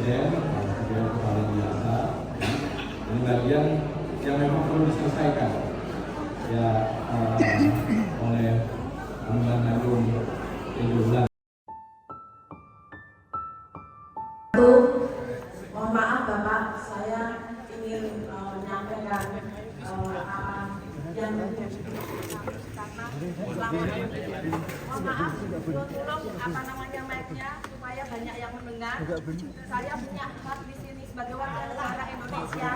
dosen, beliau kepala biasa. Ini bagian yang memang perlu diselesaikan ya oleh Kementerian Agung 7 bulan. Mohon maaf Bapak, saya ingin menyampaikan yang mohon maaf, tolong apa namanya mic-nya supaya banyak yang mendengar. Saya punya hak di sini sebagai warga negara Indonesia.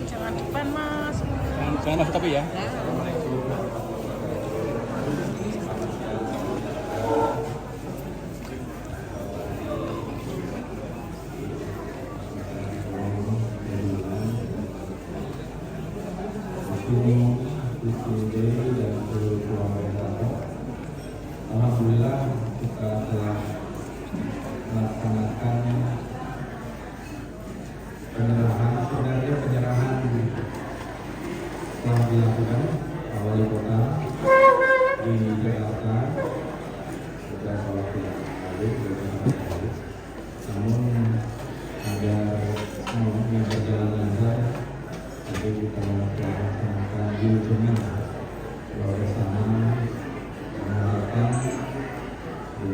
Jangan depan mas. Jangan masuk tapi ya. Alhamdulillah kita telah melaksanakan penyerahan telah dilakukan wali kota di Jakarta beberapa waktu yang lalu. Namun ada semuanya berjalan lancar, jadi kita melaksanakan di ujungnya bersama mengharapkan di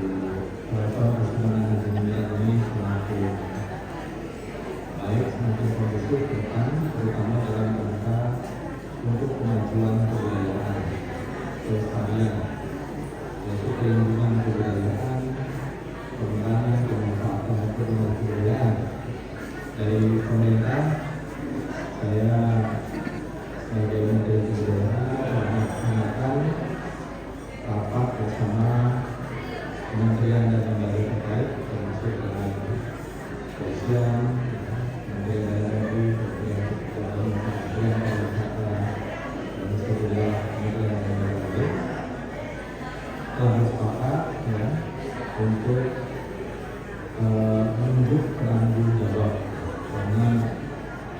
level kesemenangan dunia ini semakin baik, semakin kondusif ke depan, terutama dalam rangka untuk kemajuan kebudayaan, kelestarian, yaitu perlindungan kebudayaan, pengembangan pemanfaatan kebudayaan. Dari pemerintah, saya sebagai Menteri Kebudayaan melaksanakan rapat bersama kementerian dan lembaga terkait, termasuk dengan Kepolisian, Kementerian Dalam Negeri, Kementerian Pariwisata, dan sejumlah kementerian dan lembaga telah sepakat ya, untuk menunjuk penanggung jawab, karena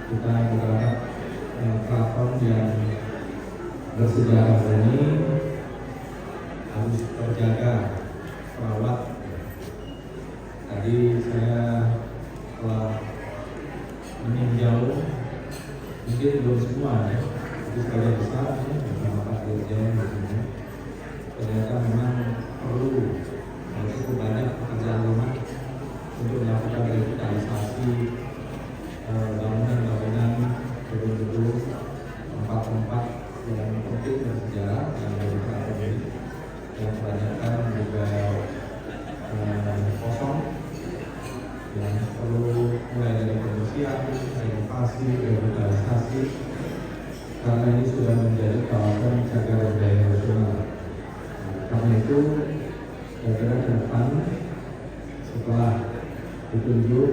kita berharap keraton yang bersejarah ini harus terjaga, perawat. Tadi saya telah meninjau, mungkin belum semua ya, tapi sekali besar ya, bersama Pak Dirjen di sini. Ternyata memang perlu cukup banyak pekerjaan rumah untuk melakukan revitalisasi bangunan-bangunan, gedung-gedung, tempat-tempat yang penting dan sejarah yang dari keraton ini, yang kebanyakan juga kosong, yang perlu mulai dari pembersihan, renovasi, revitalisasi, karena ini sudah menjadi kawasan cagar budaya nasional. Karena itu, saya ke depan setelah ditunjuk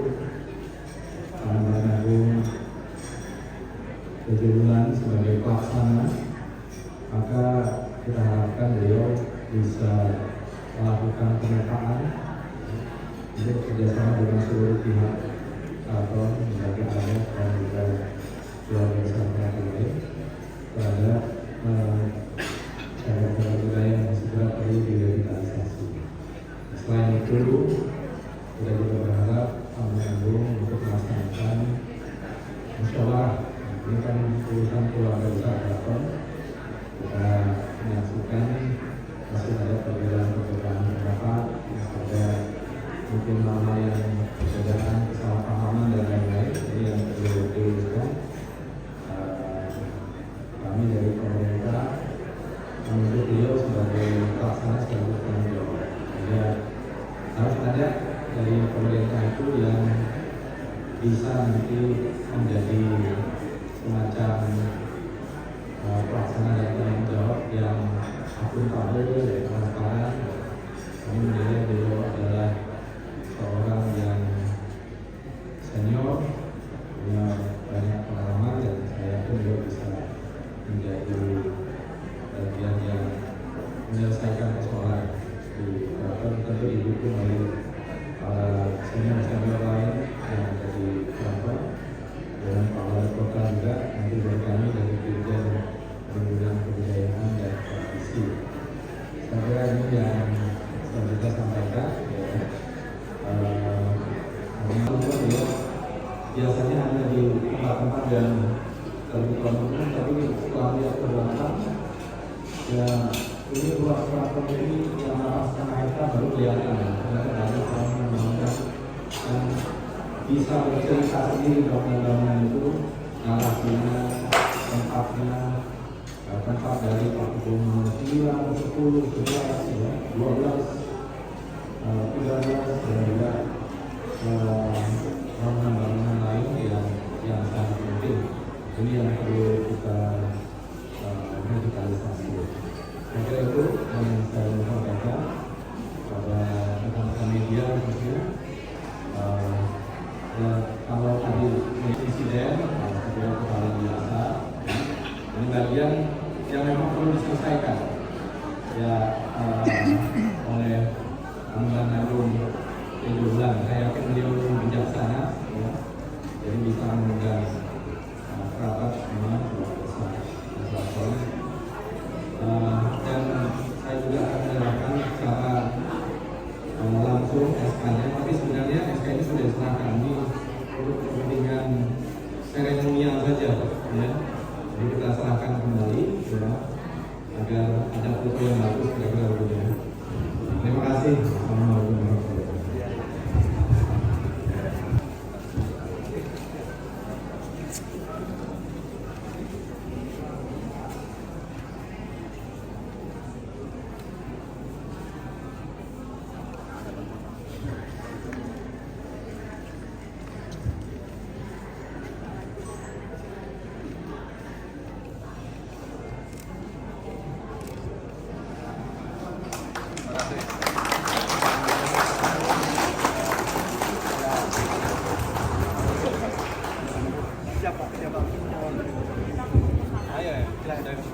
Kementerian Agung 7 bulan sebagai pelaksana, maka kita harapkan beliau bisa melakukan pemetaan untuk kerjasama dengan seluruh pihak atau lembaga adat dan juga keluarga besar lain terhadap cagar budaya yang segera perlu direvitalisasi. Selain itu, kita juga berharap Kementerian Agung untuk melaksanakan musyawarah. Ini kan urusan keluarga besar keraton. Kita menyaksikan masih ada perbedaan pendapat, ada mungkin hal-hal yang perbedaan, kesalahpahaman dan lain-lain. Ini yang perlu diluruskan. Kami dari pemerintah menunjuk beliau sebagai pelaksana sekaligus penanggung jawab. Ya, harus ada dari pemerintah itu yang bisa nanti menjadi semacam pelaksana dan penanggung jawab yang akuntabel dan transparan. Kami menilai beliau adalah seorang yang senior, punya banyak pengalaman, dan saya pun juga bisa menjadi menyelesaikan persoalan di keraton, tentu didukung oleh senior-senior lain yang ada di keraton dengan Pak Wali Kota juga, nanti dari kami dari Dirjen Perlindungan Kebudayaan dan Tradisi. Saya kira ini yang sudah kita sampaikan. Biasanya hanya di tempat-tempat yang terbuka umum, tapi setelah lihat ke belakang, ya ini ruang keraton ini yang setengah hektar baru kelihatan. Ternyata banyak orang yang membangun dan bisa bercerita sendiri bangunan-bangunan itu, narasinya, tempatnya, tempat dari Pak Gubernur 9, 10, 11, ya, 12, 13, dan juga bangunan-bangunan lain yang sangat penting. Ini yang perlu kita revitalisasi. Saya kira itu yang saya mau sampaikan pada rekan-rekan media khususnya. Ya, kalau tadi insiden, saya kembali biasa. Ini bagian yang memang perlu diselesaikan ya oleh Pangdam Agung Bulan. Saya yakin beliau bijaksana, ya. Jadi bisa mengundang kerabat memang besar. Dan saya juga akan menyerahkan secara langsung SK-nya, tapi sebenarnya SK ini sudah diserahkan ini untuk kepentingan seremonial saja, ya. Jadi kita serahkan kembali, ya, agar ada foto yang bagus kira-kira begitu. Terima kasih. Assalamualaikum warahmatullahi wabarakatuh.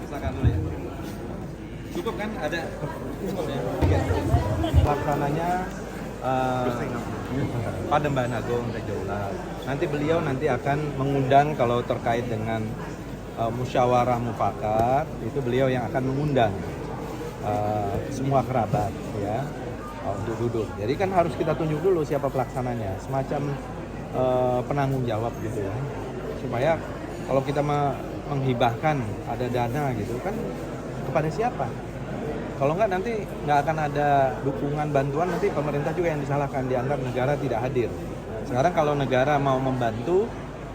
Silakan dulu ya. Cukup kan ada pelaksananya Panembahan Agung Raja Ular. Nanti beliau akan mengundang kalau terkait dengan musyawarah mufakat, itu beliau yang akan mengundang semua kerabat ya untuk duduk. Jadi kan harus kita tunjuk dulu siapa pelaksananya, semacam penanggung jawab gitu ya. Supaya kalau kita menghibahkan ada dana gitu kan kepada siapa? Kalau nggak nanti nggak akan ada dukungan bantuan, nanti pemerintah juga yang disalahkan, dianggap negara tidak hadir. Sekarang kalau negara mau membantu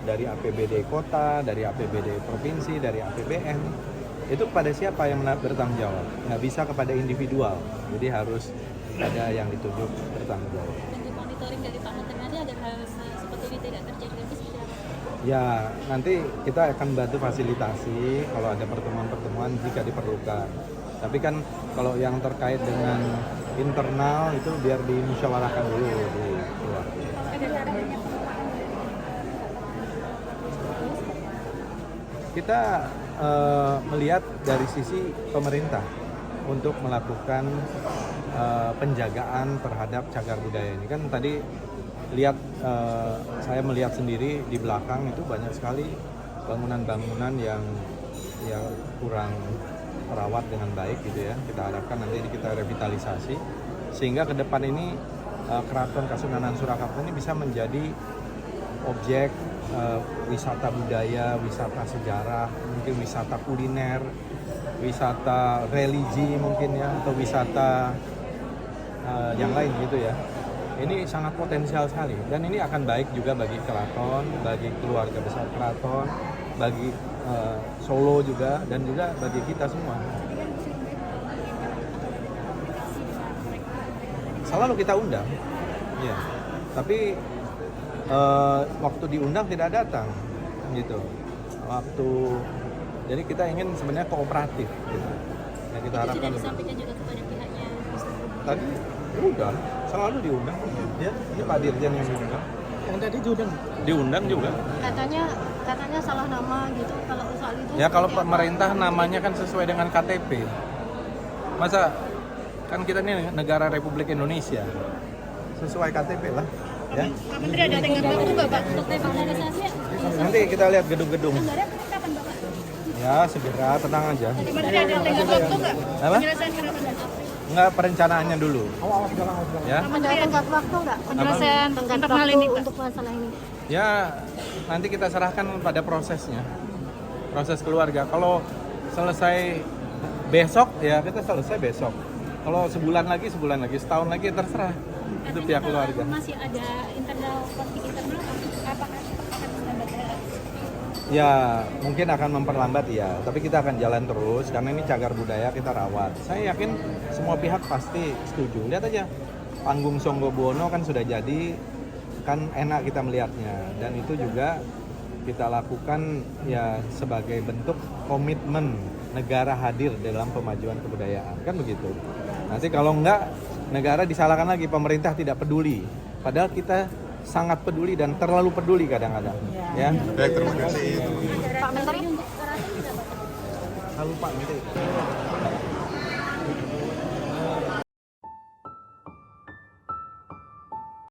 dari APBD kota, dari APBD provinsi, dari APBN, itu kepada siapa yang bertanggung jawab? Nggak bisa kepada individual, jadi harus ada yang ditunjuk bertanggung jawab. Dan monitoring dari Pak Menterinya agar hal seperti ini tidak terjadi lagi seperti apa? Ya, nanti kita akan bantu fasilitasi kalau ada pertemuan-pertemuan jika diperlukan. Tapi kan kalau yang terkait dengan internal itu biar dimusyawarahkan dulu di luar. Kita melihat dari sisi pemerintah untuk melakukan penjagaan terhadap cagar budaya ini. Kan tadi lihat saya melihat sendiri di belakang itu banyak sekali bangunan-bangunan yang kurang terawat dengan baik gitu ya. Kita harapkan nanti kita revitalisasi sehingga ke depan ini Keraton Kasunanan Surakarta ini bisa menjadi objek wisata budaya, wisata sejarah, mungkin wisata kuliner, wisata religi mungkin ya, atau wisata yang lain gitu ya. Ini sangat potensial sekali dan ini akan baik juga bagi keraton, bagi keluarga besar keraton, bagi Solo juga, dan juga bagi kita semua. Selalu kita undang, ya. Tapi waktu diundang tidak datang, gitu. Jadi kita ingin sebenarnya kooperatif, gitu. Ya, kita harapkan. Sudah disampaikan juga kepada pihaknya. Tadi udah, selalu diundang. Ya, ini Pak Dirjen yang diundang. Yang tadi diundang? Diundang juga. Katanya salah nama gitu kalau soal itu. Ya kalau pemerintah namanya kan sesuai dengan KTP. Masa Kan kita ini negara Republik Indonesia. Sesuai KTP lah. Ya. Pak Menteri ada tenggat waktu nggak Pak untuk revitalisasi? Nanti kita lihat gedung-gedung. Anggaran kapan Bapak? Ya, segera, tenang aja. Pak Menteri ada tenggat waktu nggak? Apa? Penyelesaian revitalisasi. Enggak, perencanaannya dulu. Ya. Ada tenggat waktu nggak? Penyelesaian internal ini untuk masalah ini. Ya, nanti kita serahkan pada prosesnya. Proses keluarga. Kalau selesai besok, ya kita selesai besok. Kalau sebulan lagi, setahun lagi terserah. Itu pihak keluarga. Masih ada internal konflik internal, apakah akan menambah? Ya, mungkin akan memperlambat ya. Tapi kita akan jalan terus karena ini cagar budaya kita rawat. Saya yakin semua pihak pasti setuju. Lihat aja, panggung Songgobuwono kan sudah jadi, kan enak kita melihatnya. Dan itu juga kita lakukan ya sebagai bentuk komitmen negara hadir dalam pemajuan kebudayaan, kan begitu. Nanti kalau enggak, negara disalahkan lagi, pemerintah tidak peduli. Padahal kita sangat peduli dan terlalu peduli kadang-kadang. Ya. Baik, terima kasih. Pak Menteri untuk Lupa nanti.